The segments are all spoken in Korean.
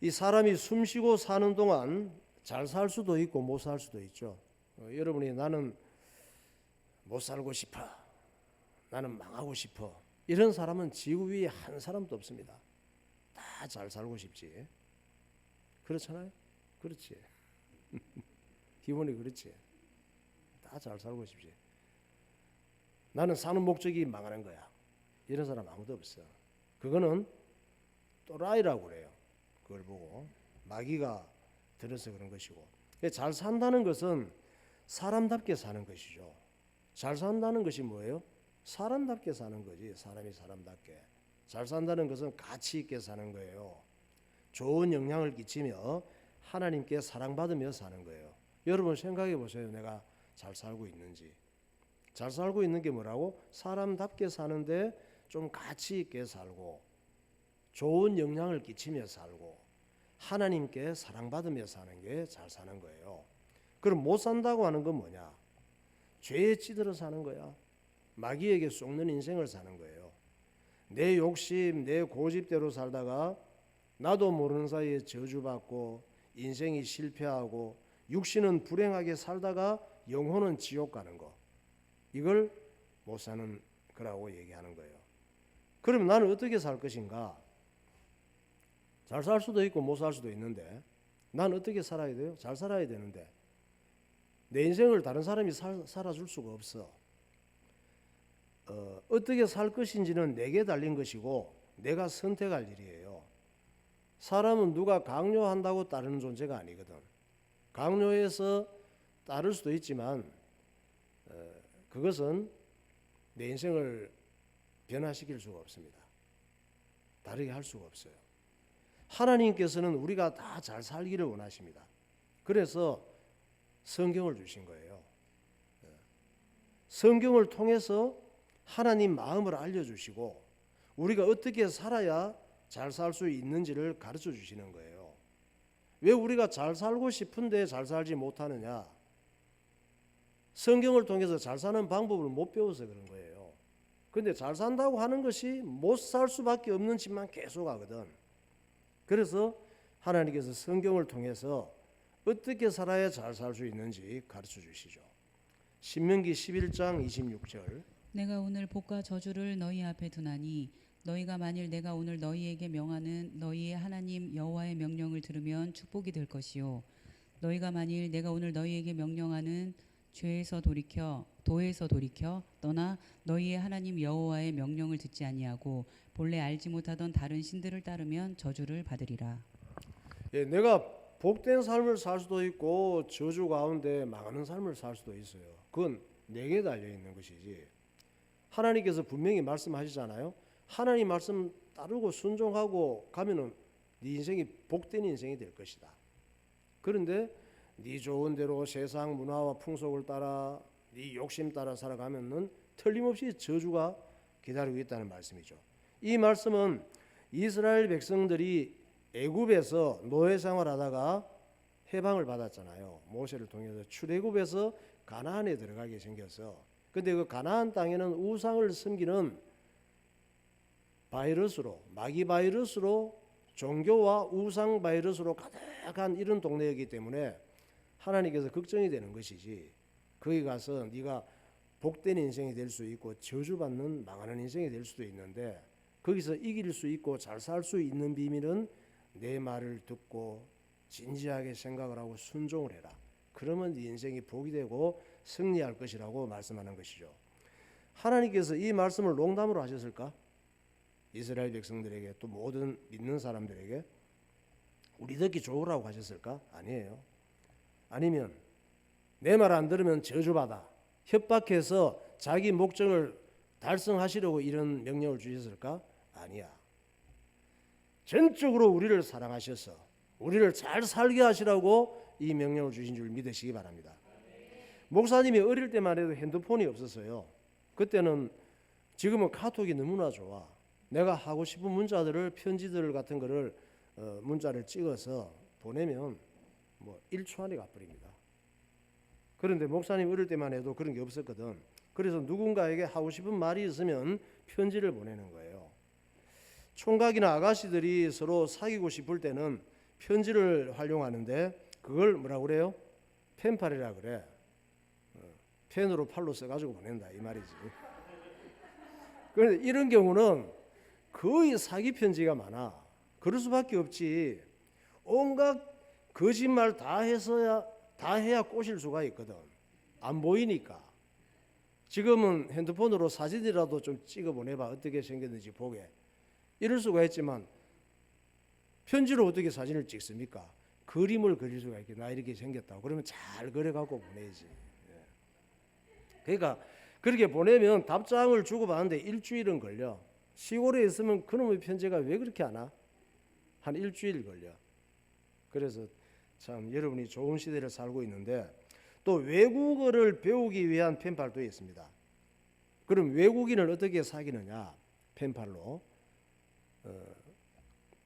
이 사람이 숨쉬고 사는 동안 잘 살 수도 있고 못 살 수도 있죠. 여러분이 나는 못 살고 싶어, 나는 망하고 싶어, 이런 사람은 지구 위에 한 사람도 없습니다. 다 잘 살고 싶지. 그렇잖아요. 그렇지. 기본이 그렇지. 다 잘 살고 싶지. 나는 사는 목적이 망하는 거야, 이런 사람 아무도 없어. 그거는 또라이라고 그래요. 그걸 보고 마귀가 들어서 그런 것이고, 잘 산다는 것은 사람답게 사는 것이죠. 잘 산다는 것이 뭐예요? 사람답게 사는 거지. 사람이 사람답게. 잘 산다는 것은 가치 있게 사는 거예요. 좋은 영향을 끼치며 하나님께 사랑받으며 사는 거예요. 여러분 생각해 보세요. 내가 잘 살고 있는지. 잘 살고 있는 게 뭐라고? 사람답게 사는데 좀 가치 있게 살고, 좋은 영향을 끼치며 살고, 하나님께 사랑받으며 사는 게 잘 사는 거예요. 그럼 못 산다고 하는 건 뭐냐? 죄에 찌들어 사는 거야. 마귀에게 속는 인생을 사는 거예요. 내 욕심, 내 고집대로 살다가 나도 모르는 사이에 저주받고 인생이 실패하고 육신은 불행하게 살다가 영혼은 지옥 가는 거, 이걸 못 사는 거라고 얘기하는 거예요. 그럼 나는 어떻게 살 것인가? 잘 살 수도 있고 못 살 수도 있는데, 난 어떻게 살아야 돼요? 잘 살아야 되는데 내 인생을 다른 사람이 살아줄 수가 없어. 어떻게 살 것인지는 내게 달린 것이고 내가 선택할 일이에요. 사람은 누가 강요한다고 따르는 존재가 아니거든. 강요해서 따를 수도 있지만 그것은 내 인생을 변화시킬 수가 없습니다. 다르게 할 수가 없어요. 하나님께서는 우리가 다 잘 살기를 원하십니다. 그래서 성경을 주신 거예요. 성경을 통해서 하나님 마음을 알려주시고 우리가 어떻게 살아야 잘 살 수 있는지를 가르쳐 주시는 거예요. 왜 우리가 잘 살고 싶은데 잘 살지 못하느냐? 성경을 통해서 잘 사는 방법을 못 배워서 그런 거예요. 그런데 잘 산다고 하는 것이 못 살 수밖에 없는 집만 계속 하거든. 그래서 하나님께서 성경을 통해서 어떻게 살아야 잘 살 수 있는지 가르쳐 주시죠. 신명기 11장 26절. 내가 오늘 복과 저주를 너희 앞에 두나니 너희가 만일 내가 오늘 너희에게 명하는 너희의 하나님 여호와의 명령을 들으면 축복이 될 것이요 너희가 만일 내가 오늘 너희에게 명령하는 죄에서 돌이켜 도에서 돌이켜 떠나 너희의 하나님 여호와의 명령을 듣지 아니하고 본래 알지 못하던 다른 신들을 따르면 저주를 받으리라. 예, 내가 복된 삶을 살 수도 있고 저주 가운데 망하는 삶을 살 수도 있어요. 그건 내게 달려 있는 것이지. 하나님께서 분명히 말씀하시잖아요. 하나님 말씀 따르고 순종하고 가면은 네 인생이 복된 인생이 될 것이다. 그런데 네 좋은 대로 세상 문화와 풍속을 따라 네 욕심 따라 살아가면은 틀림없이 저주가 기다리고 있다는 말씀이죠. 이 말씀은 이스라엘 백성들이 애굽에서 노예 생활하다가 해방을 받았잖아요. 모세를 통해서 출애굽에서 가나안에 들어가게 생겨서. 근데 그 가나안 땅에는 우상을 섬기는 바이러스로, 마귀 바이러스로, 종교와 우상 바이러스로 가득한 이런 동네이기 때문에 하나님께서 걱정이 되는 것이지. 거기 가서 네가 복된 인생이 될 수 있고 저주받는 망하는 인생이 될 수도 있는데 거기서 이길 수 있고 잘 살 수 있는 비밀은 내 말을 듣고 진지하게 생각을 하고 순종을 해라. 그러면 네 인생이 복이 되고 승리할 것이라고 말씀하는 것이죠. 하나님께서 이 말씀을 농담으로 하셨을까? 이스라엘 백성들에게 또 모든 믿는 사람들에게 우리 듣기 좋으라고 하셨을까? 아니에요. 아니면 내 말 안 들으면 저주받아 협박해서 자기 목적을 달성하시려고 이런 명령을 주셨을까? 아니야. 전적으로 우리를 사랑하셔서 우리를 잘 살게 하시라고 이 명령을 주신 줄 믿으시기 바랍니다. 목사님이 어릴 때만 해도 핸드폰이 없었어요. 그때는 지금은 카톡이 너무나 좋아. 내가 하고 싶은 문자들을 편지들 같은 거를 문자를 찍어서 보내면 뭐 1초 안에 가버립니다. 그런데 목사님 어릴 때만 해도 그런 게 없었거든. 그래서 누군가에게 하고 싶은 말이 있으면 편지를 보내는 거예요. 총각이나 아가씨들이 서로 사귀고 싶을 때는 편지를 활용하는데 그걸 뭐라 그래요? 펜팔이라 그래. 펜으로 팔로 써가지고 보낸다 이 말이지. 그런데 이런 경우는 거의 사기 편지가 많아. 그럴 수밖에 없지. 온갖 거짓말 다 해야 꼬실 수가 있거든. 안 보이니까. 지금은 핸드폰으로 사진이라도 좀 찍어 보내봐. 어떻게 생겼는지 보게. 이럴 수가 있지만 편지로 어떻게 사진을 찍습니까? 그림을 그릴 수가 있게. 나 이렇게 생겼다고. 그러면 잘 그려갖고 보내지. 그러니까 그렇게 보내면 답장을 주고받는데 일주일은 걸려. 시골에 있으면 그놈의 편지가 왜 그렇게 안 와? 한 일주일 걸려. 그래서 참 여러분이 좋은 시대를 살고 있는데 또 외국어를 배우기 위한 펜팔도 있습니다. 그럼 외국인을 어떻게 사귀느냐? 펜팔로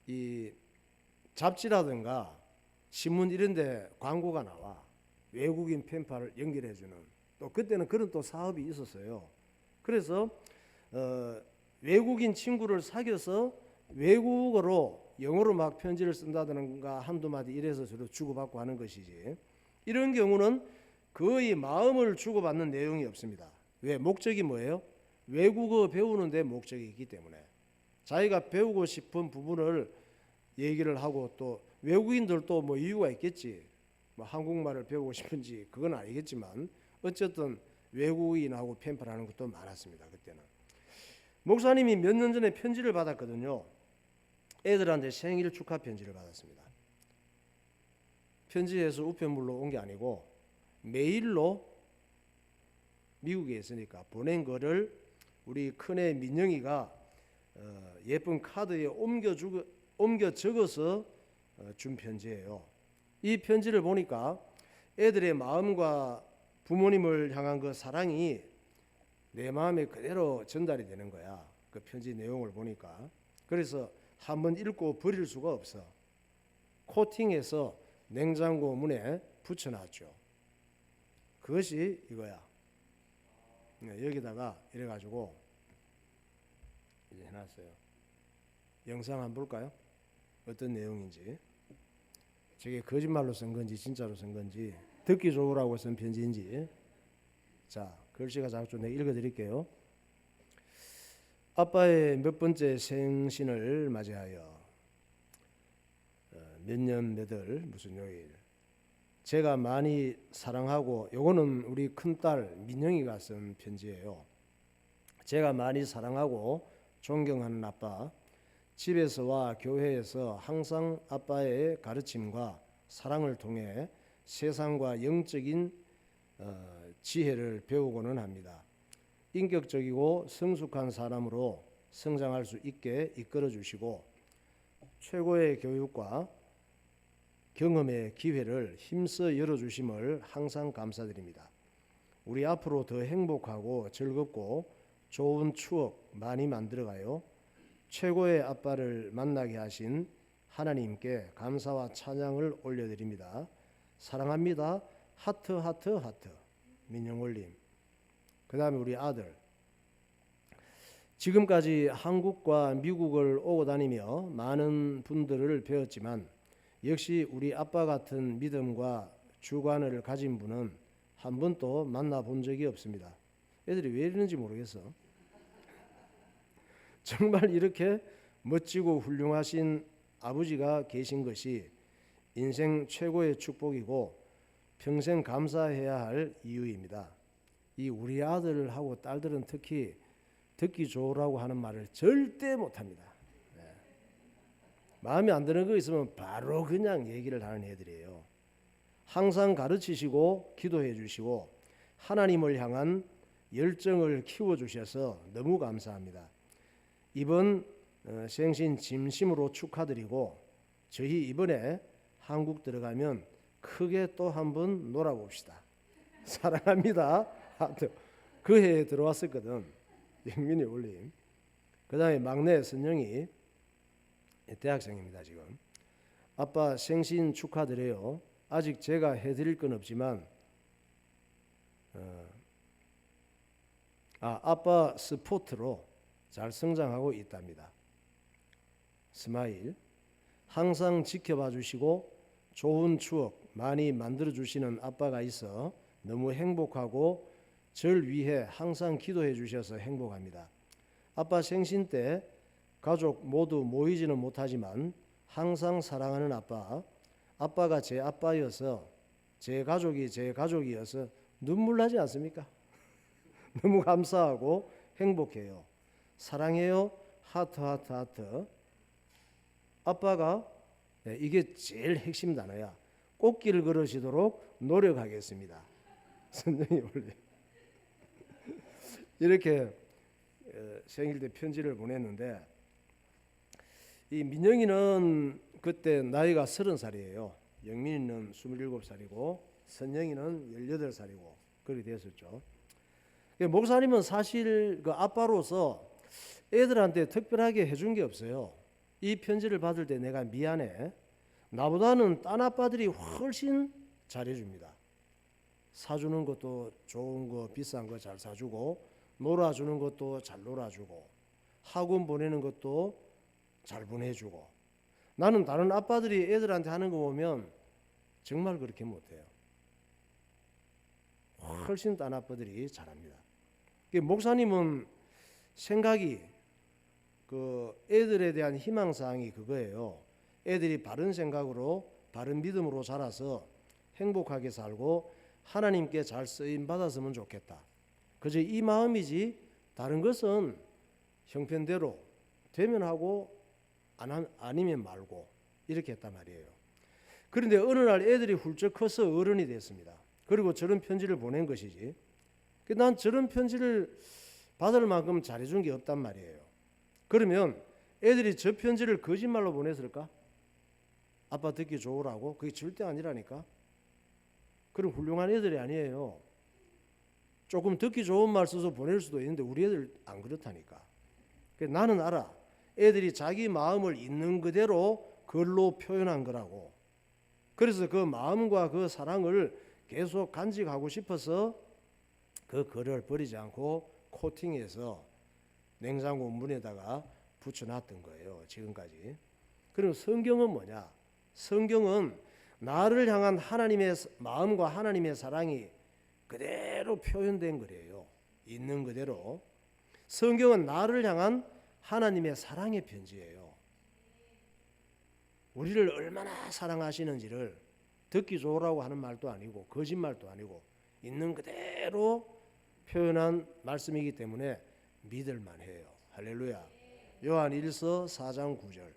이 잡지라든가 신문 이런 데 광고가 나와. 외국인 펜팔을 연결해주는. 또 그때는 그런 또 사업이 있었어요. 그래서 외국인 친구를 사귀어서 외국어로 영어로 막 편지를 쓴다든가 한두 마디 이래서 서로 주고받고 하는 것이지. 이런 경우는 거의 마음을 주고받는 내용이 없습니다. 왜? 목적이 뭐예요? 외국어 배우는 데 목적이 있기 때문에 자기가 배우고 싶은 부분을 얘기를 하고 또 외국인들도 뭐 이유가 있겠지. 뭐 한국말을 배우고 싶은지 그건 아니겠지만 어쨌든 외국인하고 펜팔하는 것도 많았습니다. 그때는. 목사님이 몇 년 전에 편지를 받았거든요. 애들한테 생일 축하 편지를 받았습니다. 편지에서 우편물로 온 게 아니고 메일로 미국에 있으니까 보낸 거를 우리 큰애 민영이가 예쁜 카드에 옮겨 적어서 준 편지예요. 이 편지를 보니까 애들의 마음과 부모님을 향한 그 사랑이 내 마음에 그대로 전달이 되는 거야. 그 편지 내용을 보니까. 그래서 한번 읽고 버릴 수가 없어. 코팅해서 냉장고 문에 붙여놨죠. 그것이 이거야. 여기다가 이래가지고 이제 해놨어요. 영상 한번 볼까요? 어떤 내용인지. 저게 거짓말로 쓴 건지 진짜로 쓴 건지 듣기 좋으라고 쓴 편지인지. 자, 글씨가 작죠. 내가 읽어드릴게요. 아빠의 몇 번째 생신을 맞이하여 몇 년 몇월 무슨 요일 제가 많이 사랑하고, 요거는 우리 큰딸 민영이가 쓴 편지예요. 제가 많이 사랑하고 존경하는 아빠, 집에서와 교회에서 항상 아빠의 가르침과 사랑을 통해 세상과 영적인 지혜를 배우고는 합니다. 인격적이고 성숙한 사람으로 성장할 수 있게 이끌어 주시고 최고의 교육과 경험의 기회를 힘써 열어주심을 항상 감사드립니다. 우리 앞으로 더 행복하고 즐겁고 좋은 추억 많이 만들어가요. 최고의 아빠를 만나게 하신 하나님께 감사와 찬양을 올려드립니다. 사랑합니다. 하트 하트 하트. 민영올림. 그 다음에 우리 아들. 지금까지 한국과 미국을 오고 다니며 많은 분들을 배웠지만 역시 우리 아빠 같은 믿음과 주관을 가진 분은 한 번도 만나본 적이 없습니다. 애들이 왜 이러는지 모르겠어. 정말 이렇게 멋지고 훌륭하신 아버지가 계신 것이 인생 최고의 축복이고 평생 감사해야 할 이유입니다. 이 우리 아들하고 딸들은 특히 듣기 좋으라고 하는 말을 절대 못합니다. 마음에 안 드는 거 있으면 바로 그냥 얘기를 하는 애들이에요. 항상 가르치시고 기도해 주시고 하나님을 향한 열정을 키워주셔서 너무 감사합니다. 이번 생신 진심으로 축하드리고 저희 이번에 한국 들어가면 크게 또 한번 놀아봅시다. 사랑합니다. 그 해에 들어왔었거든. 영민이 올림. 그 다음에 막내 선영이 대학생입니다. 지금. 아빠 생신 축하드려요. 아직 제가 해드릴 건 없지만 아빠 스포트로 잘 성장하고 있답니다. 스마일. 항상 지켜봐 주시고 좋은 추억 많이 만들어 주시는 아빠가 있어 너무 행복하고 절 위해 항상 기도해 주셔서 행복합니다. 아빠 생신 때 가족 모두 모이지는 못하지만 항상 사랑하는 아빠가 제 아빠여서 제 가족이어서 눈물 나지 않습니까? 너무 감사하고 행복해요. 사랑해요. 하트 하트 하트. 아빠가 이게 제일 핵심 단어야. 꽃길 걸으시도록 노력하겠습니다. 선생이 원래 이렇게 생일 때 편지를 보냈는데 이 민영이는 그때 나이가 30살이에요. 영민이는 27살이고 선영이는 18살이고 그렇게 됐었죠. 목사님은 사실 그 아빠로서 애들한테 특별하게 해준 게 없어요. 이 편지를 받을 때 내가 미안해. 나보다는 딴 아빠들이 훨씬 잘해줍니다. 사주는 것도 좋은 거 비싼 거 잘 사주고 놀아주는 것도 잘 놀아주고 학원 보내는 것도 잘 보내주고 나는 다른 아빠들이 애들한테 하는 거 보면 정말 그렇게 못해요. 훨씬 딴 아빠들이 잘합니다. 목사님은 생각이 그 애들에 대한 희망사항이 그거예요. 애들이 바른 생각으로 바른 믿음으로 자라서 행복하게 살고 하나님께 잘 쓰임 받았으면 좋겠다. 그저 이 마음이지 다른 것은 형편대로 되면 하고 아니면 말고 이렇게 했단 말이에요. 그런데 어느 날 애들이 훌쩍 커서 어른이 됐습니다. 그리고 저런 편지를 보낸 것이지. 난 저런 편지를 받을 만큼 잘해준 게 없단 말이에요. 그러면 애들이 저 편지를 거짓말로 보냈을까? 아빠 듣기 좋으라고? 그게 절대 아니라니까. 그럼 훌륭한 애들이 아니에요. 조금 듣기 좋은 말 써서 보낼 수도 있는데 우리 애들 안 그렇다니까. 나는 알아. 애들이 자기 마음을 있는 그대로 글로 표현한 거라고. 그래서 그 마음과 그 사랑을 계속 간직하고 싶어서 그 글을 버리지 않고 코팅해서 냉장고 문에다가 붙여놨던 거예요. 지금까지. 그럼 성경은 뭐냐? 성경은 나를 향한 하나님의 마음과 하나님의 사랑이 그대로 표현된 거래요. 있는 그대로. 성경은 나를 향한 하나님의 사랑의 편지예요. 우리를 얼마나 사랑하시는지를 듣기 좋으라고 하는 말도 아니고 거짓말도 아니고 있는 그대로 표현한 말씀이기 때문에 믿을 만해요. 할렐루야. 요한 1서 4장 9절.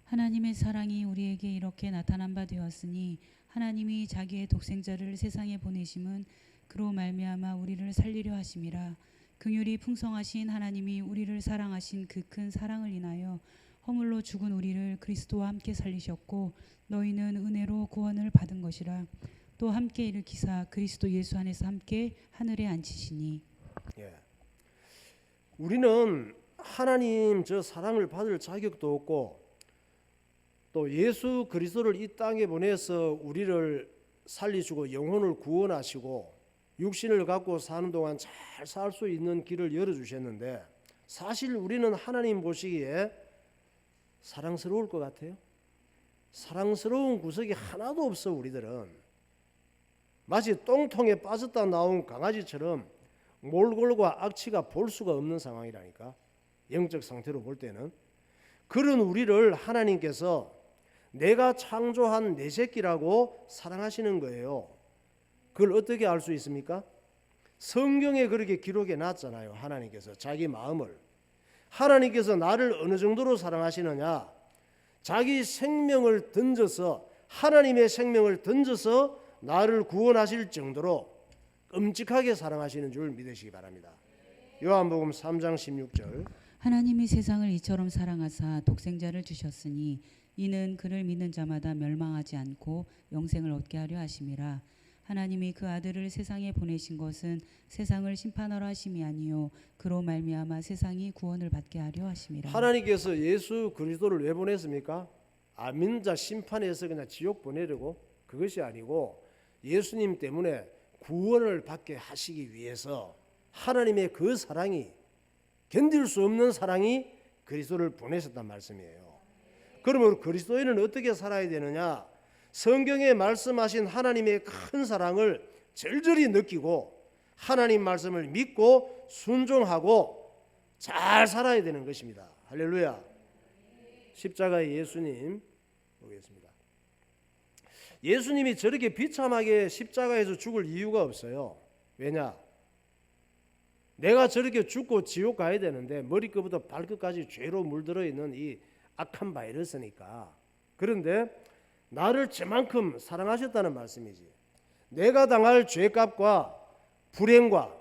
하나님의 사랑이 우리에게 이렇게 나타난 바 되었으니 하나님이 자기의 독생자를 세상에 보내심은 그로 말미암아 우리를 살리려 하심이라. 긍휼이 풍성하신 하나님이 우리를 사랑하신 그 큰 사랑을 인하여 허물로 죽은 우리를 그리스도와 함께 살리셨고 너희는 은혜로 구원을 받은 것이라. 또 함께 일으키사 그리스도 예수 안에서 함께 하늘에 앉히시니. 우리는 하나님 저 사랑을 받을 자격도 없고 또 예수 그리스도를 이 땅에 보내서 우리를 살리시고 영혼을 구원하시고 육신을 갖고 사는 동안 잘 살 수 있는 길을 열어주셨는데 사실 우리는 하나님 보시기에 사랑스러울 것 같아요? 사랑스러운 구석이 하나도 없어. 우리들은 마치 똥통에 빠졌다 나온 강아지처럼 몰골과 악취가 볼 수가 없는 상황이라니까. 영적 상태로 볼 때는. 그런 우리를 하나님께서 내가 창조한 내 새끼라고 사랑하시는 거예요. 그걸 어떻게 알 수 있습니까? 성경에 그렇게 기록해 놨잖아요. 하나님께서 자기 마음을. 하나님께서 나를 어느 정도로 사랑하시느냐? 자기 생명을 던져서 하나님의 생명을 던져서 나를 구원하실 정도로 끔찍하게 사랑하시는 줄 믿으시기 바랍니다. 요한복음 3장 16절. 하나님이 세상을 이처럼 사랑하사 독생자를 주셨으니 이는 그를 믿는 자마다 멸망하지 않고 영생을 얻게 하려 하심이라. 하나님이 그 아들을 세상에 보내신 것은 세상을 심판하러 하심이 아니요 그로 말미암아 세상이 구원을 받게 하려 하심이라. 하나님께서 예수 그리스도를 왜 보냈습니까? 안 믿는 자 심판해서 그냥 지옥 보내려고? 그것이 아니고 예수님 때문에 구원을 받게 하시기 위해서 하나님의 그 사랑이, 견딜 수 없는 사랑이 그리스도를 보내셨단 말씀이에요. 그러면 그리스도인은 어떻게 살아야 되느냐? 성경에 말씀하신 하나님의 큰 사랑을 절절히 느끼고 하나님 말씀을 믿고 순종하고 잘 살아야 되는 것입니다. 할렐루야. 십자가의 예수님 보겠습니다. 예수님이 저렇게 비참하게 십자가에서 죽을 이유가 없어요. 왜냐? 내가 저렇게 죽고 지옥 가야 되는데 머리끝부터 발끝까지 죄로 물들어 있는 이 악한 바이러스니까. 그런데 나를 저만큼 사랑하셨다는 말씀이지. 내가 당할 죄값과 불행과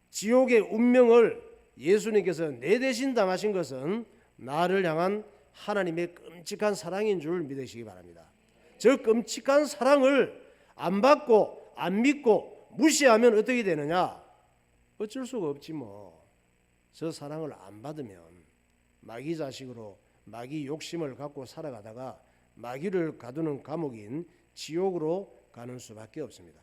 지옥의 운명을 예수님께서 내 대신 당하신 것은 나를 향한 하나님의 끔찍한 사랑인 줄 믿으시기 바랍니다. 저 끔찍한 사랑을 안 받고 안 믿고 무시하면 어떻게 되느냐? 어쩔 수가 없지 뭐. 저 사랑을 안 받으면 마귀 자식으로 마귀 욕심을 갖고 살아가다가 마귀를 가두는 감옥인 지옥으로 가는 수밖에 없습니다.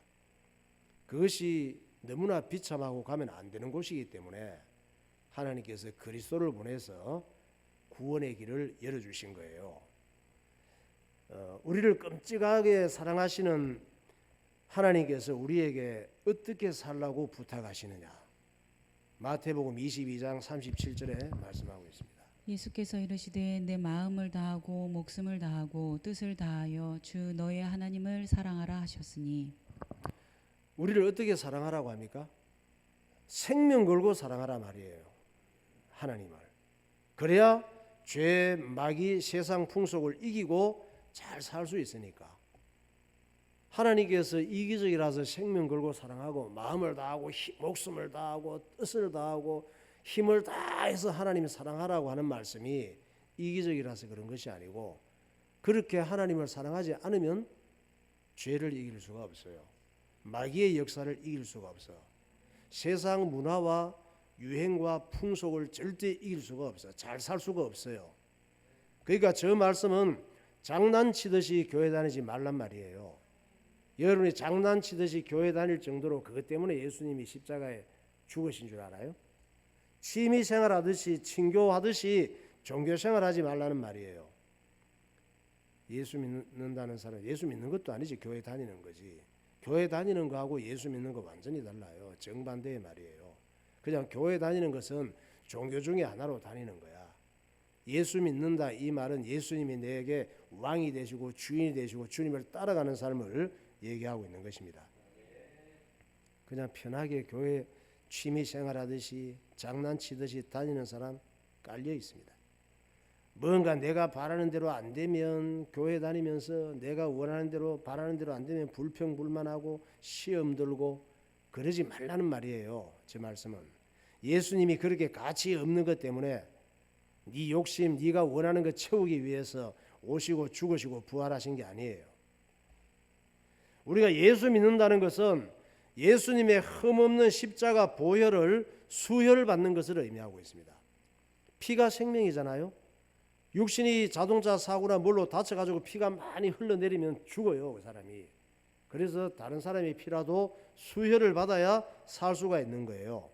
그것이 너무나 비참하고 가면 안 되는 곳이기 때문에 하나님께서 그리스도를 보내서 구원의 길을 열어주신 거예요. 우리를 끔찍하게 사랑하시는 하나님께서 우리에게 어떻게 살라고 부탁하시느냐? 마태복음 22장 37절에 말씀하고 있습니다. 예수께서 이르시되 내 마음을 다하고 목숨을 다하고 뜻을 다하여 주 너의 하나님을 사랑하라 하셨으니. 우리를 어떻게 사랑하라고 합니까? 생명 걸고 사랑하라 말이에요. 하나님을. 그래야 죄, 마귀, 세상 풍속을 이기고 잘 살 수 있으니까. 하나님께서 이기적이라서 생명 걸고 사랑하고 마음을 다하고 목숨을 다하고 뜻을 다하고 힘을 다해서 하나님을 사랑하라고 하는 말씀이 이기적이라서 그런 것이 아니고, 그렇게 하나님을 사랑하지 않으면 죄를 이길 수가 없어요. 마귀의 역사를 이길 수가 없어. 세상 문화와 유행과 풍속을 절대 이길 수가 없어. 잘 살 수가 없어요. 그러니까 저 말씀은 장난치듯이 교회 다니지 말란 말이에요. 여러분이 장난치듯이 교회 다닐 정도로 그것 때문에 예수님이 십자가에 죽으신 줄 알아요? 취미생활하듯이 친교하듯이 종교생활하지 말라는 말이에요. 예수 믿는다는 사람, 예수 믿는 것도 아니지, 교회 다니는 거지. 교회 다니는 거하고 예수 믿는 거 완전히 달라요. 정반대의 말이에요. 그냥 교회 다니는 것은 종교 중에 하나로 다니는 거야. 예수 믿는다 이 말은 예수님이 내게 왕이 되시고 주인이 되시고 주님을 따라가는 삶을 얘기하고 있는 것입니다. 그냥 편하게 교회 취미 생활하듯이 장난치듯이 다니는 사람 깔려 있습니다. 뭔가 내가 바라는 대로 안 되면 교회 다니면서 내가 원하는 대로 바라는 대로 안 되면 불평불만하고 시험 들고 그러지 말라는 말이에요. 제 말씀은 예수님이 그렇게 가치 없는 것 때문에 네 욕심 네가 원하는 것 채우기 위해서 오시고 죽으시고 부활하신 게 아니에요. 우리가 예수 믿는다는 것은 예수님의 흠없는 십자가 보혈을 수혈받는 것을 의미하고 있습니다. 피가 생명이잖아요. 육신이 자동차 사고나 뭘로 다쳐가지고 피가 많이 흘러내리면 죽어요, 그 사람이. 그래서 다른 사람의 피라도 수혈을 받아야 살 수가 있는 거예요.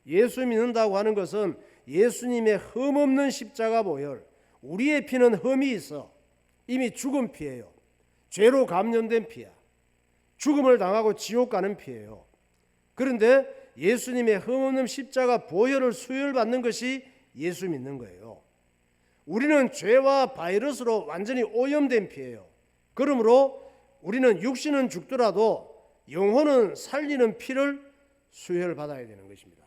예수 믿는다고 하는 것은 예수님의 흠없는 십자가 보혈, 우리의 피는 흠이 있어. 이미 죽은 피예요. 죄로 감염된 피야. 죽음을 당하고 지옥 가는 피예요. 그런데 예수님의 흠없는 십자가 보혈을 수혈받는 것이 예수 믿는 거예요. 우리는 죄와 바이러스로 완전히 오염된 피예요. 그러므로 우리는 육신은 죽더라도 영혼은 살리는 피를 수혈받아야 되는 것입니다.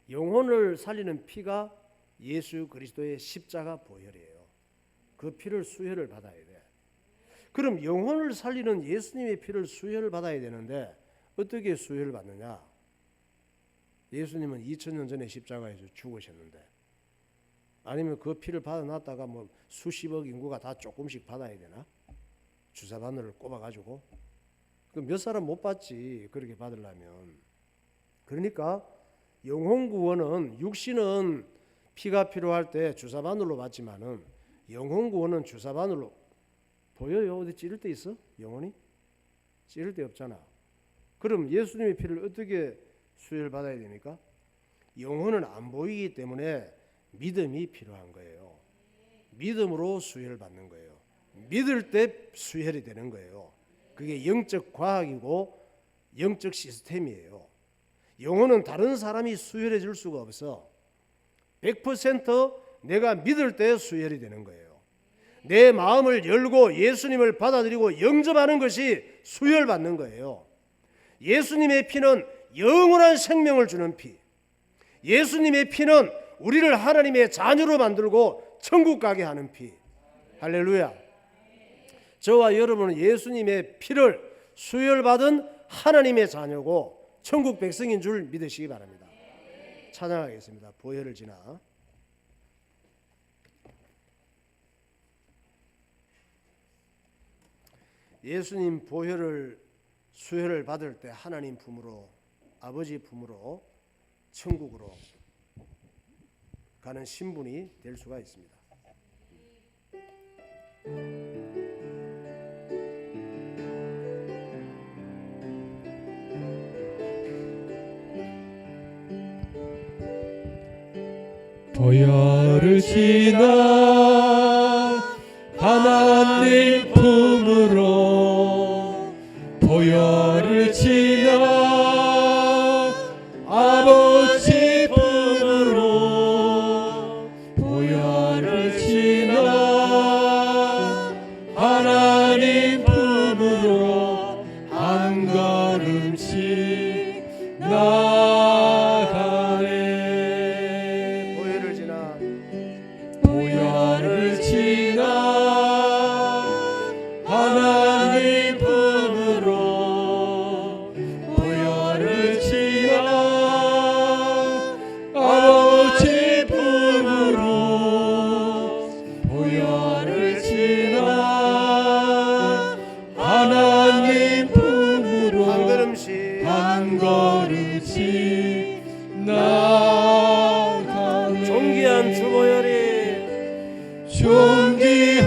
영혼을 살리는 피가 예수 그리스도의 십자가 보혈이에요. 그 피를 수혈을 받아야 돼. 그럼 영혼을 살리는 예수님의 피를 수혈을 받아야 되는데 어떻게 수혈을 받느냐? 예수님은 2000년 전에 십자가에서 죽으셨는데, 아니면 그 피를 받아놨다가 뭐 수십억 인구가 다 조금씩 받아야 되나? 주사 바늘을 꼽아가지고 그 몇 사람 못 받지, 그렇게 받으려면. 그러니까 영혼 구원은, 육신은 피가 필요할 때 주사 바늘로 받지만은 영혼 구원은 주사 바늘로 보여요? 어디 찌를 데 있어? 영혼이? 찌를 데 없잖아. 그럼 예수님의 피를 어떻게 수혈 받아야 됩니까? 영혼은 안 보이기 때문에 믿음이 필요한 거예요. 믿음으로 수혈을 받는 거예요. 믿을 때 수혈이 되는 거예요. 그게 영적 과학이고 영적 시스템이에요. 영혼은 다른 사람이 수혈해 줄 수가 없어. 100% 내가 믿을 때 수혈이 되는 거예요. 내 마음을 열고 예수님을 받아들이고 영접하는 것이 수혈받는 거예요. 예수님의 피는 영원한 생명을 주는 피. 예수님의 피는 우리를 하나님의 자녀로 만들고 천국 가게 하는 피. 할렐루야. 저와 여러분은 예수님의 피를 수혈받은 하나님의 자녀고 천국 백성인 줄 믿으시기 바랍니다. 찬양하겠습니다. 보혈을 지나. 예수님 보혈을 수혈을 받을 때 하나님 품으로, 아버지 품으로 천국으로 가는 신분이 될 수가 있습니다. 보혈을 지나 하나님 품으로, 보혈을 지나 아버지 품으로, 보혈을 지나 하나님 품으로 한 걸음씩 나가네. 보혈을 지나 보혈을 지나 하나님 품으로, 보혈을 지나 아버지 품으로, 보혈을 지나 하나님 품으로 한 걸음씩 한 걸음씩 나가네. 존귀한 주보혈이 존귀한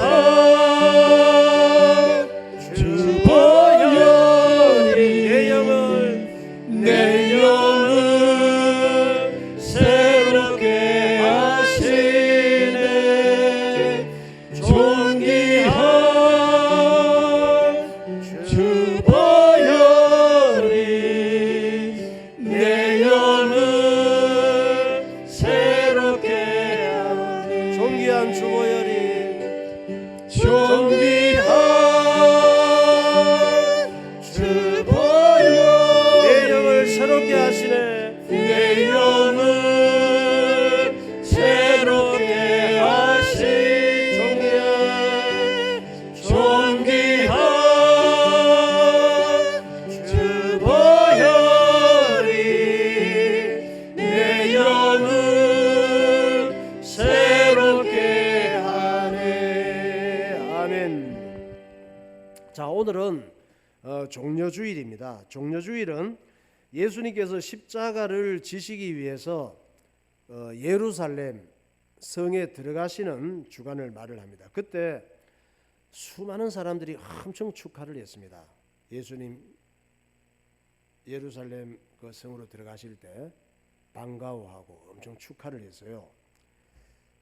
주보혈이 내 영을 새롭게 하시네. 존귀한 주보혈이 내 영을 새롭게 하네. 존귀한 주보혈이 존귀한 주보혈 내 영을 새롭게 하시네. 내 영을 새롭게 하시. 존귀한 주보혈이 내 영을 새롭게 하네. 아멘. 자, 오늘은 종려주일입니다. 종려주일은 예수님께서 십자가를 지시기 위해서 예루살렘 성에 들어가시는 주간을 말을 합니다. 그때 수많은 사람들이 엄청 축하를 했습니다. 예수님 예루살렘 그 성으로 들어가실 때 반가워하고 엄청 축하를 했어요.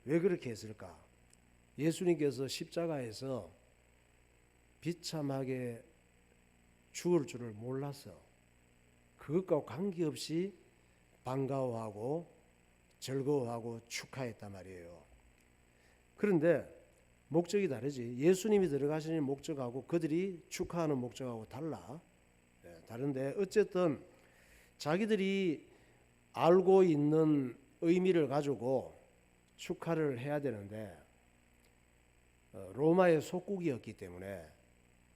왜 그렇게 했을까? 예수님께서 십자가에서 비참하게 죽을 줄을 몰랐어. 그것과 관계없이 반가워하고 즐거워하고 축하했단 말이에요. 그런데 목적이 다르지. 예수님이 들어가시는 목적하고 그들이 축하하는 목적하고 달라. 다른데 어쨌든 자기들이 알고 있는 의미를 가지고 축하를 해야 되는데 로마의 속국이었기 때문에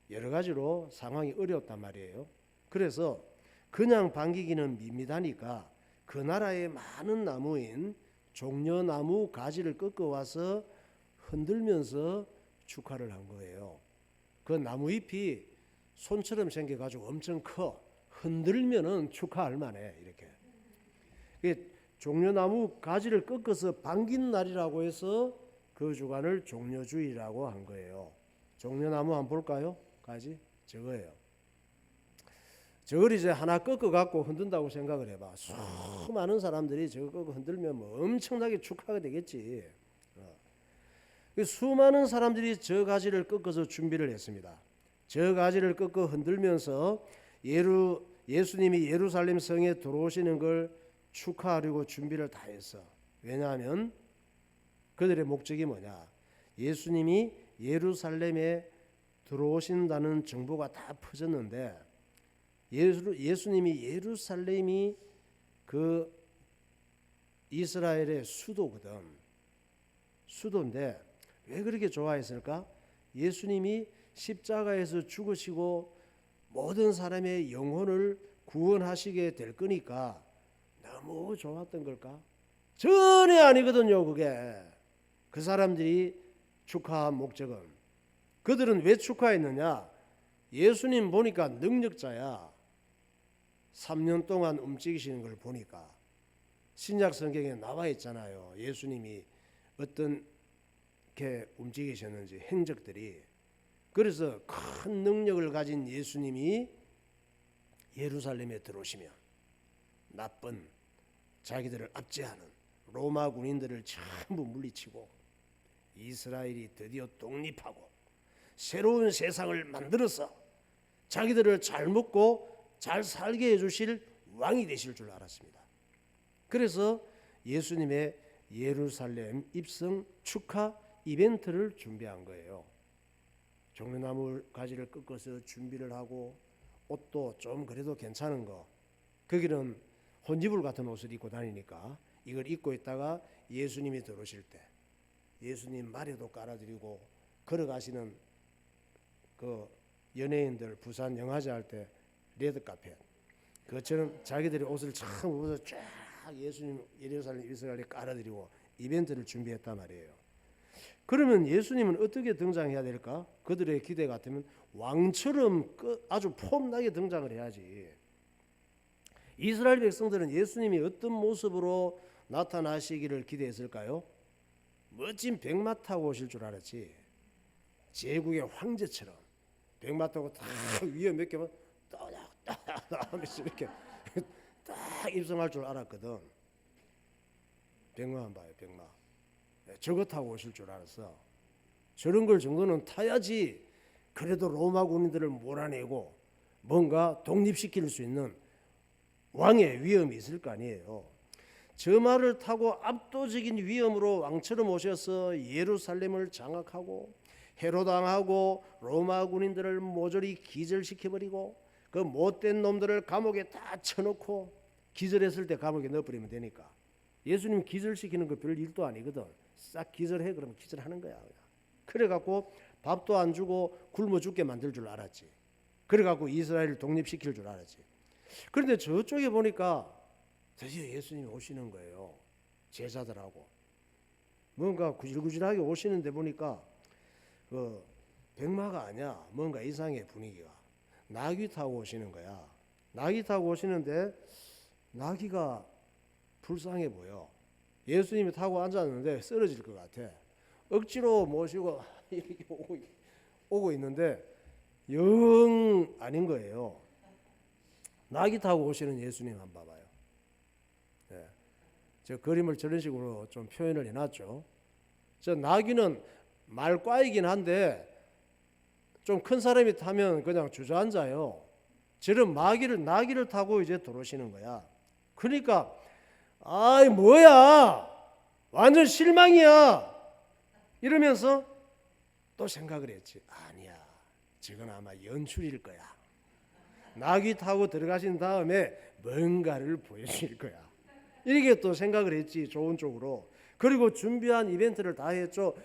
여러 가지로 상황이 어려웠단 말이에요. 그래서 그냥 반기기는 밋밋하니까 그 나라의 많은 나무인 종려나무 가지를 꺾어와서 흔들면서 축하를 한 거예요. 그 나무잎이 손처럼 생겨가지고 엄청 커. 흔들면은 축하할 만해. 이렇게. 종려나무 가지를 꺾어서 반긴 날이라고 해서 그 주간을 종려주일이라고 한 거예요. 종려나무 한번 볼까요? 가지? 저거예요. 저걸 이제 하나 꺾어갖고 흔든다고 생각을 해봐. 수많은 사람들이 저거 꺾어 흔들면 뭐 엄청나게 축하가 되겠지. 수많은 사람들이 저 가지를 꺾어서 준비를 했습니다. 저 가지를 꺾어 흔들면서 예수님이 예루살렘 성에 들어오시는 걸 축하하려고 준비를 다 했어. 왜냐하면 그들의 목적이 뭐냐? 예수님이 예루살렘에 들어오신다는 정보가 다 퍼졌는데 예수님이 예루살렘이 그 이스라엘의 수도인데 왜 그렇게 좋아했을까? 예수님이 십자가에서 죽으시고 모든 사람의 영혼을 구원하시게 될 거니까 너무 좋았던 걸까? 전혀 아니거든요. 그게 그 사람들이 축하한 목적은. 그들은 왜 축하했느냐? 예수님 보니까 능력자야. 3년 동안 움직이시는 걸 보니까 신약 성경에 나와 있잖아요. 예수님이 어떤 게 움직이셨는지 행적들이. 그래서 큰 능력을 가진 예수님이 예루살렘에 들어오시면 나쁜 자기들을 압제하는 로마 군인들을 전부 물리치고 이스라엘이 드디어 독립하고 새로운 세상을 만들어서 자기들을 잘 먹고 잘 살게 해주실 왕이 되실 줄 알았습니다. 그래서 예수님의 예루살렘 입성 축하 이벤트를 준비한 거예요. 종려나무 가지를 꺾어서 준비를 하고 옷도 좀 그래도 괜찮은 거. 거기는 혼이불 같은 옷을 입고 다니니까 이걸 입고 있다가 예수님이 들어오실 때 예수님 말에도 깔아드리고 걸어가시는 그 연예인들 부산 영화제 할 때 레드카펫 그것처럼 자기들이 옷을 참 입어서 쫙 예수님 예루살렘 이스라엘에 깔아드리고 이벤트를 준비했단 말이에요. 그러면 예수님은 어떻게 등장해야 될까? 그들의 기대 같으면 왕처럼 아주 폼나게 등장을 해야지. 이스라엘 백성들은 예수님이 어떤 모습으로 나타나시기를 기대했을까요? 멋진 백마 타고 오실 줄 알았지. 제국의 황제처럼 백마 타고 딱 위에 몇 개만 따닥따닥 하면서 이렇게 딱 입성할 줄 알았거든. 백마만 봐요, 백마. 저거 타고 오실 줄 알았어. 저런 걸 정도는 타야지 그래도 로마 군인들을 몰아내고 뭔가 독립시킬 수 있는 왕의 위엄이 있을 거 아니에요. 저 말을 타고 압도적인 위엄으로 왕처럼 오셔서 예루살렘을 장악하고 헤로당하고 로마 군인들을 모조리 기절시켜버리고 그 못된 놈들을 감옥에 다 쳐놓고 기절했을 때 감옥에 넣어버리면 되니까. 예수님 기절시키는 거 별 일도 아니거든. 싹 기절해 그러면 기절하는 거야. 그래갖고 밥도 안 주고 굶어 죽게 만들 줄 알았지. 그래갖고 이스라엘을 독립시킬 줄 알았지. 그런데 저쪽에 보니까 드디어 예수님이 오시는 거예요. 제자들하고 뭔가 구질구질하게 오시는데 보니까 그 백마가 아니야. 뭔가 이상해 분위기가. 나귀 타고 오시는 거야. 나귀 타고 오시는데 나귀가 불쌍해 보여. 예수님이 타고 앉았는데 쓰러질 것 같아. 억지로 모시고 이렇게 오고 있는데 영 아닌 거예요. 나귀 타고 오시는 예수님 한번 봐봐요. 네. 저 그림을 저런 식으로 좀 표현을 해놨죠. 저 나귀는 말과이긴 한데 좀 큰 사람이 타면 그냥 주저앉아요. 저런 나귀를 타고 이제 들어오시는 거야. 그러니까 아이 뭐야 완전 실망이야 이러면서 또 생각을 했지. 아니야 저건 아마 연출일 거야. 나귀 타고 들어가신 다음에 뭔가를 보여줄 거야. 이렇게 또 생각을 했지. 좋은 쪽으로. 그리고 준비한 이벤트를 다 했죠.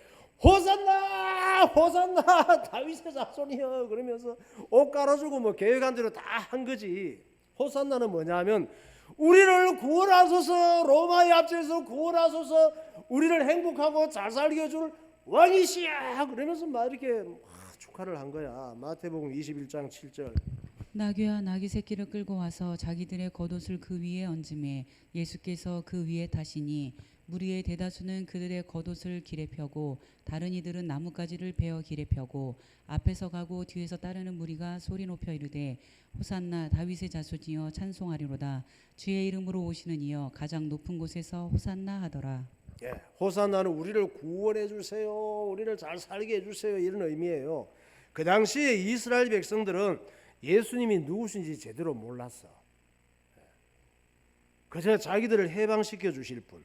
호산나 호산나 다윗의 자손이여 그러면서 옷 깔아주고 뭐 계획한 대로 다 한 거지. 호산나는 뭐냐면 우리를 구원하소서 로마의 압제에서 구원하소서 우리를 행복하고 잘 살게 해줄 왕이시야 그러면서 막 이렇게 축하를 한 거야. 마태복음 21장 7절. 나귀와 나귀 새끼를 끌고 와서 자기들의 겉옷을 그 위에 얹음에 예수께서 그 위에 타시니 무리의 대다수는 그들의 겉옷을 길에 펴고 다른 이들은 나뭇가지를 베어 길에 펴고 앞에서 가고 뒤에서 따르는 무리가 소리 높여 이르되 호산나 다윗의 자손이여 찬송하리로다 주의 이름으로 오시는 이여 가장 높은 곳에서 호산나 하더라. 예, 호산나는 우리를 구원해 주세요. 우리를 잘 살게 해 주세요. 이런 의미예요. 그 당시에 이스라엘 백성들은 예수님이 누구신지 제대로 몰랐어. 그저 자기들을 해방시켜 주실 분,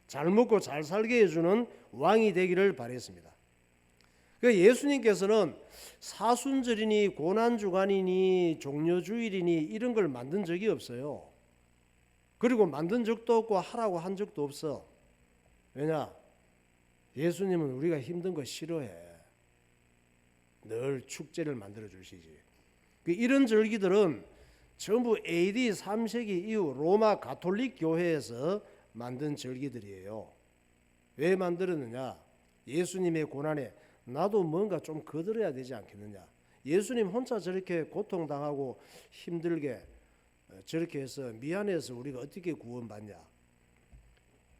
잘 먹고 잘 살게 해주는 왕이 되기를 바랬습니다. 그 예수님께서는 사순절이니 고난주간이니 종려주일이니 이런 걸 만든 적이 없어요. 그리고 만든 적도 없고 하라고 한 적도 없어. 왜냐? 예수님은 우리가 힘든 거 싫어해. 늘 축제를 만들어 주시지. 이런 절기들은 전부 AD 3세기 이후 로마 가톨릭 교회에서 만든 절기들이에요. 왜 만들었느냐? 예수님의 고난에 나도 뭔가 좀 거들어야 되지 않겠느냐? 예수님 혼자 저렇게 고통당하고 힘들게 저렇게 해서 미안해서 우리가 어떻게 구원받냐?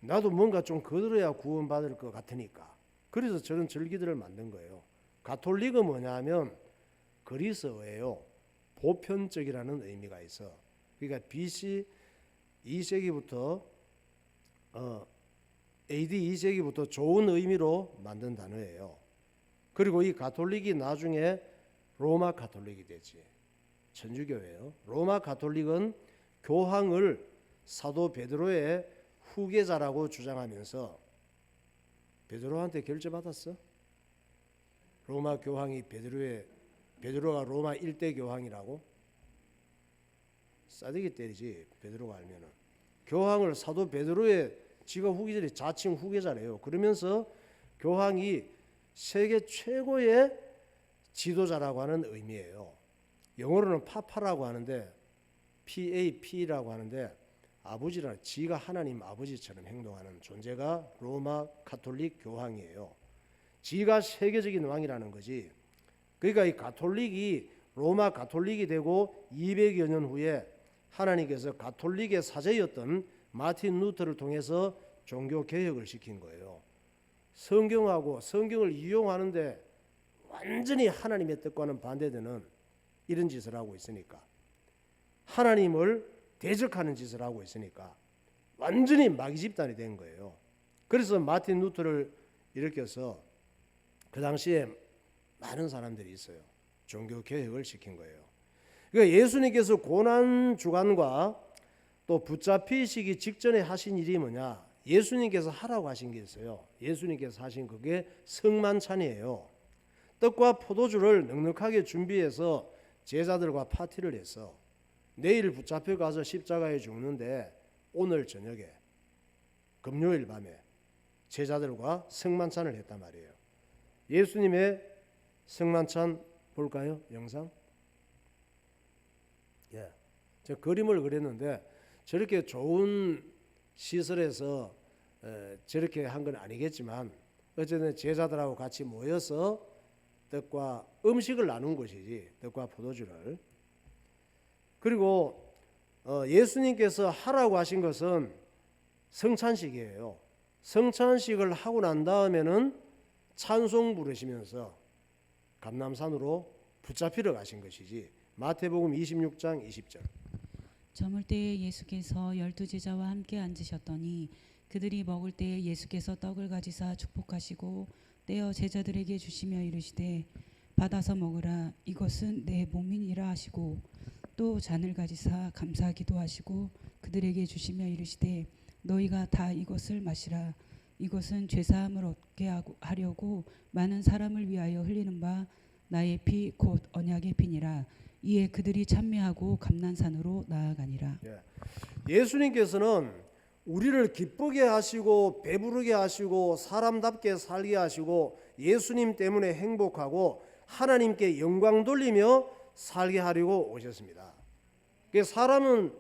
나도 뭔가 좀 거들어야 구원받을 것 같으니까. 그래서 저런 절기들을 만든 거예요. 가톨릭은 뭐냐면 그리스어예요. 보편적이라는 의미가 있어. 그러니까 BC 2세기부터 AD 2세기부터 좋은 의미로 만든 단어예요. 그리고 이 가톨릭이 나중에 로마 가톨릭이 되지. 천주교예요. 로마 가톨릭은 교황을 사도 베드로의 후계자라고 주장하면서 베드로한테 결제받았어? 로마 교황이 베드로가 로마 1대 교황이라고? 싸대기 때리지. 베드로가 알면은. 교황을 사도 베드로의 지가 후계자래, 자칭 후계자래요. 그러면서 교황이 세계 최고의 지도자라고 하는 의미예요. 영어로는 파파라고 하는데 PAP라고 하는데 아버지라, 지가 하나님 아버지처럼 행동하는 존재가 로마 가톨릭 교황이에요. 지가 세계적인 왕이라는 거지. 그러니까 이 가톨릭이 로마 가톨릭이 되고 200여 년 후에 하나님께서 가톨릭의 사제였던 마틴 루터를 통해서 종교 개혁을 시킨 거예요. 성경하고 성경을 이용하는데 완전히 하나님의 뜻과는 반대되는 이런 짓을 하고 있으니까, 하나님을 대적하는 짓을 하고 있으니까 완전히 마귀 집단이 된 거예요. 그래서 마틴 루터를 일으켜서 그 당시에 많은 사람들이 있어요. 종교 개혁을 시킨 거예요. 그러니까 예수님께서 고난 주간과 또 붙잡히시기 직전에 하신 일이 뭐냐? 예수님께서 하라고 하신 게 있어요. 예수님께서 하신 그게 성만찬이에요. 떡과 포도주를 넉넉하게 준비해서 제자들과 파티를 했어. 내일 붙잡혀 가서 십자가에 죽는데 오늘 저녁에 금요일 밤에 제자들과 성만찬을 했단 말이에요. 예수님의 성만찬 볼까요? 영상? 예. 저 그림을 그렸는데 저렇게 좋은 시설에서 저렇게 한 건 아니겠지만 어쨌든 제자들하고 같이 모여서 떡과 음식을 나눈 것이지, 떡과 포도주를. 그리고 예수님께서 하라고 하신 것은 성찬식이에요. 성찬식을 하고 난 다음에는 찬송 부르시면서 감람산으로 붙잡히러 가신 것이지. 마태복음 26장 20절. 저물 때에 예수께서 12제자와 함께 앉으셨더니 그들이 먹을 때에 예수께서 떡을 가지사 축복하시고 떼어 제자들에게 주시며 이르시되 받아서 먹으라, 이것은 내 몸이니라 하시고 또 잔을 가지사 감사 기도하시고 그들에게 주시며 이르시되 너희가 다 이것을 마시라, 이것은 죄사함을 얻게 하려고 많은 사람을 위하여 흘리는 바 나의 피 곧 언약의 피니라. 이에 그들이 찬미하고 감난산으로 나아가니라. 예수님께서는 우리를 기쁘게 하시고 배부르게 하시고 사람답게 살게 하시고 예수님 때문에 행복하고 하나님께 영광 돌리며 살게 하려고 오셨습니다. 사람은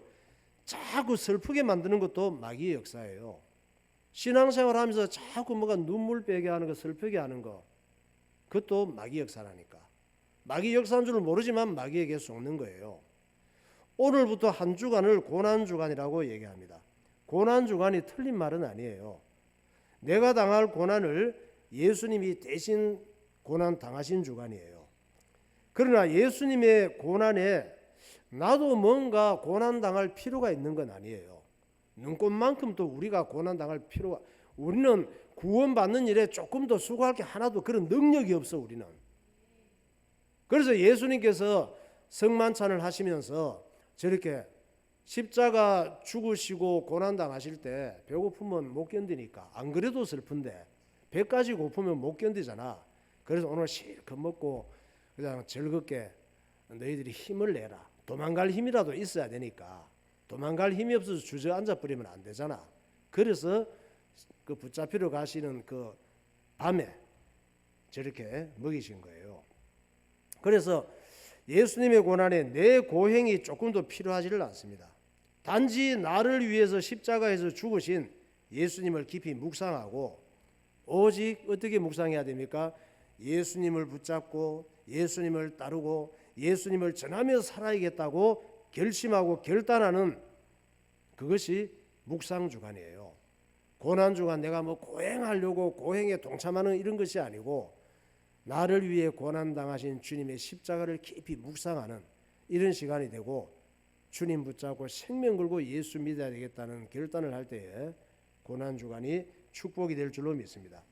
자꾸 슬프게 만드는 것도 마귀의 역사예요. 신앙생활 하면서 자꾸 뭐가 눈물 빼게 하는 거, 슬프게 하는 거, 그것도 마귀 역사라니까. 마귀 역사인 줄 모르지만 마귀에게 속는 거예요. 오늘부터 한 주간을 고난주간이라고 얘기합니다. 고난주간이 틀린 말은 아니에요. 내가 당할 고난을 예수님이 대신 고난 당하신 주간이에요. 그러나 예수님의 고난에 나도 뭔가 고난 당할 필요가 있는 건 아니에요. 눈꽃만큼 또 우리가 고난 당할 필요가, 우리는 구원받는 일에 조금 더 수고할 게 하나도 그런 능력이 없어 우리는. 그래서 예수님께서 성만찬을 하시면서 저렇게 십자가 죽으시고 고난당하실 때 배고프면 못 견디니까, 안 그래도 슬픈데 배까지 고프면 못 견디잖아. 그래서 오늘 실컷 먹고 그냥 즐겁게 너희들이 힘을 내라. 도망갈 힘이라도 있어야 되니까. 도망갈 힘이 없어서 주저앉아 버리면 안 되잖아. 그래서 그 붙잡히러 가시는 그 밤에 저렇게 먹이신 거예요. 그래서 예수님의 고난에 내 고행이 조금 더 필요하지를 않습니다. 단지 나를 위해서 십자가에서 죽으신 예수님을 깊이 묵상하고, 오직 어떻게 묵상해야 됩니까? 예수님을 붙잡고 예수님을 따르고 예수님을 전하며 살아야겠다고 결심하고 결단하는, 그것이 묵상주간이에요. 고난주간 내가 뭐 고행하려고 고행에 동참하는 이런 것이 아니고, 나를 위해 고난당하신 주님의 십자가를 깊이 묵상하는 이런 시간이 되고, 주님 붙잡고 생명 걸고 예수 믿어야 되겠다는 결단을 할 때에 고난주간이 축복이 될 줄로 믿습니다.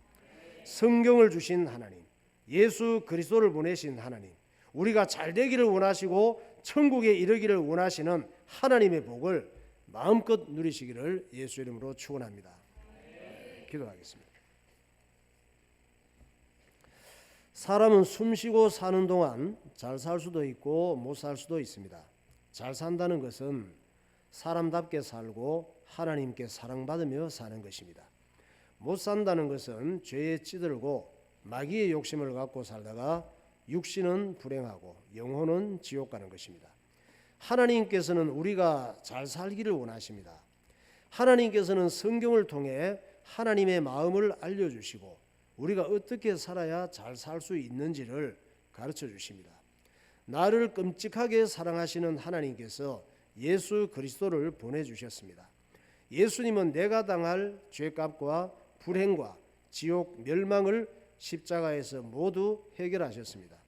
성경을 주신 하나님, 예수 그리스도를 보내신 하나님, 우리가 잘 되기를 원하시고 천국에 이르기를 원하시는 하나님의 복을 마음껏 누리시기를 예수 이름으로 축원합니다. 기도하겠습니다. 사람은 숨쉬고 사는 동안 잘 살 수도 있고 못 살 수도 있습니다. 잘 산다는 것은 사람답게 살고 하나님께 사랑받으며 사는 것입니다. 못 산다는 것은 죄에 찌들고 마귀의 욕심을 갖고 살다가 육신은 불행하고 영혼은 지옥 가는 것입니다. 하나님께서는 우리가 잘 살기를 원하십니다. 하나님께서는 성경을 통해 하나님의 마음을 알려주시고 우리가 어떻게 살아야 잘 살 수 있는지를 가르쳐 주십니다. 나를 끔찍하게 사랑하시는 하나님께서 예수 그리스도를 보내주셨습니다. 예수님은 내가 당할 죄값과 불행과 지옥 멸망을 십자가에서 모두 해결하셨습니다.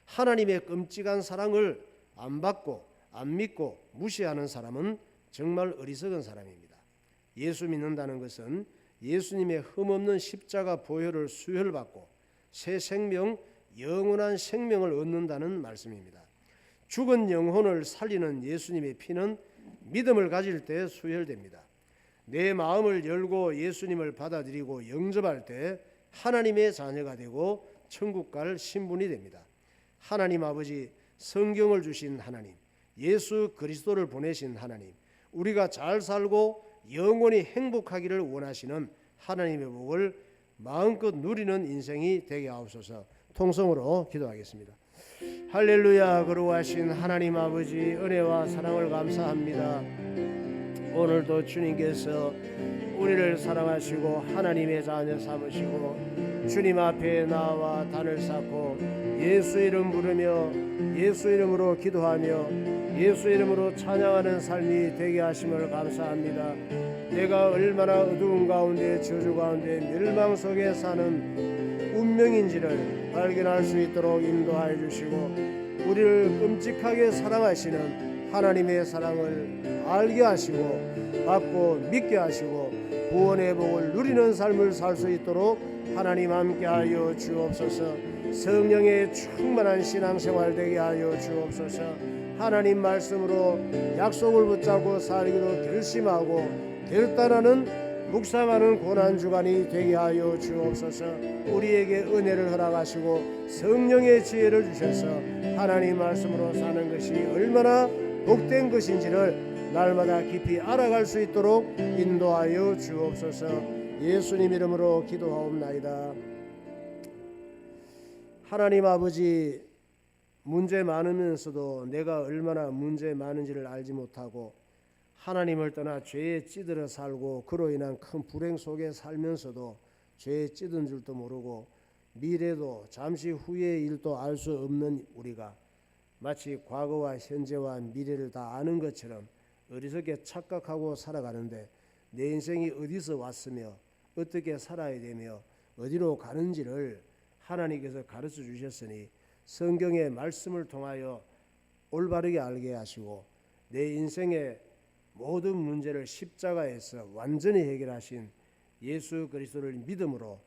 하나님의 끔찍한 사랑을 안 받고 안 믿고 무시하는 사람은 정말 어리석은 사람입니다. 예수 믿는다는 것은 예수님의 흠없는 십자가 보혈을 수혈받고 새 생명, 영원한 생명을 얻는다는 말씀입니다. 죽은 영혼을 살리는 예수님의 피는 믿음을 가질 때 수혈됩니다. 내 마음을 열고 예수님을 받아들이고 영접할 때 하나님의 자녀가 되고 천국 갈 신분이 됩니다. 하나님 아버지, 성경을 주신 하나님, 예수 그리스도를 보내신 하나님, 우리가 잘 살고 영원히 행복하기를 원하시는 하나님의 복을 마음껏 누리는 인생이 되게 하옵소서. 통성으로 기도하겠습니다. 할렐루야. 거룩하신 하나님 아버지, 은혜와 사랑을 감사합니다. 오늘도 주님께서 우리를 사랑하시고 하나님의 자녀 삼으시고 주님 앞에 나와 단을 쌓고 예수 이름 부르며 예수 이름으로 기도하며 예수 이름으로 찬양하는 삶이 되게 하심을 감사합니다. 내가 얼마나 어두운 가운데 저주 가운데 멸망 속에 사는 운명인지를 발견할 수 있도록 인도하여 주시고 우리를 끔찍하게 사랑하시는 하나님의 사랑을 알게 하시고 받고 믿게 하시고 구원의 복을 누리는 삶을 살 수 있도록 하나님 함께하여 주옵소서. 성령의 충만한 신앙생활 되게 하여 주옵소서. 하나님 말씀으로 약속을 붙잡고 살기로 결심하고 결단하는 묵상하는 고난주간이 되게 하여 주옵소서. 우리에게 은혜를 허락하시고 성령의 지혜를 주셔서 하나님 말씀으로 사는 것이 얼마나 복된 것인지를 날마다 깊이 알아갈 수 있도록 인도하여 주옵소서. 예수님 이름으로 기도하옵나이다. 하나님 아버지, 문제 많으면서도 내가 얼마나 문제 많은지를 알지 못하고 하나님을 떠나 죄에 찌들어 살고 그로 인한 큰 불행 속에 살면서도 죄에 찌든 줄도 모르고 미래도 잠시 후의 일도 알 수 없는 우리가 마치 과거와 현재와 미래를 다 아는 것처럼 어리석게 착각하고 살아가는데 내 인생이 어디서 왔으며 어떻게 살아야 되며 어디로 가는지를 하나님께서 가르쳐 주셨으니 성경의 말씀을 통하여 올바르게 알게 하시고 내 인생의 모든 문제를 십자가에서 완전히 해결하신 예수 그리스도를 믿음으로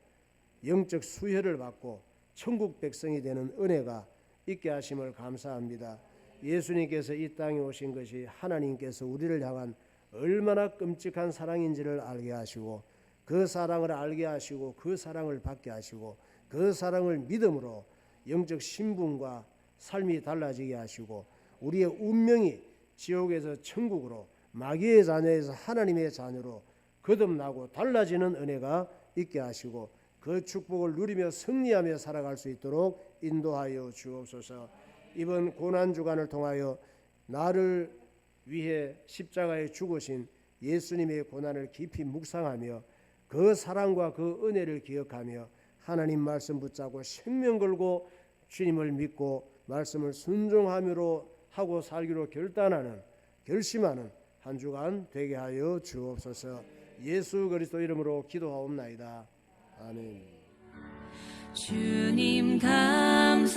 영적 수혈을 받고 천국 백성이 되는 은혜가 있게 하심을 감사합니다. 예수님께서 이 땅에 오신 것이 하나님께서 우리를 향한 얼마나 끔찍한 사랑인지를 알게 하시고 그 사랑을 알게 하시고 그 사랑을 받게 하시고 그 사랑을 믿음으로 영적 신분과 삶이 달라지게 하시고 우리의 운명이 지옥에서 천국으로 마귀의 자녀에서 하나님의 자녀로 거듭나고 달라지는 은혜가 있게 하시고 그 축복을 누리며 승리하며 살아갈 수 있도록 인도하여 주옵소서. 이번 고난주간을 통하여 나를 위해 십자가에 죽으신 예수님의 고난을 깊이 묵상하며 그 사랑과 그 은혜를 기억하며 하나님 말씀 붙잡고 생명 걸고 주님을 믿고 말씀을 순종함으로 하고 살기로 결심하는 한 주간 되게 하여 주옵소서. 예수 그리스도 이름으로 기도하옵나이다. 아멘. 주님 감사해요.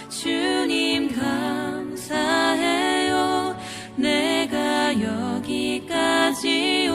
주님 감사해요. 내가 여기까지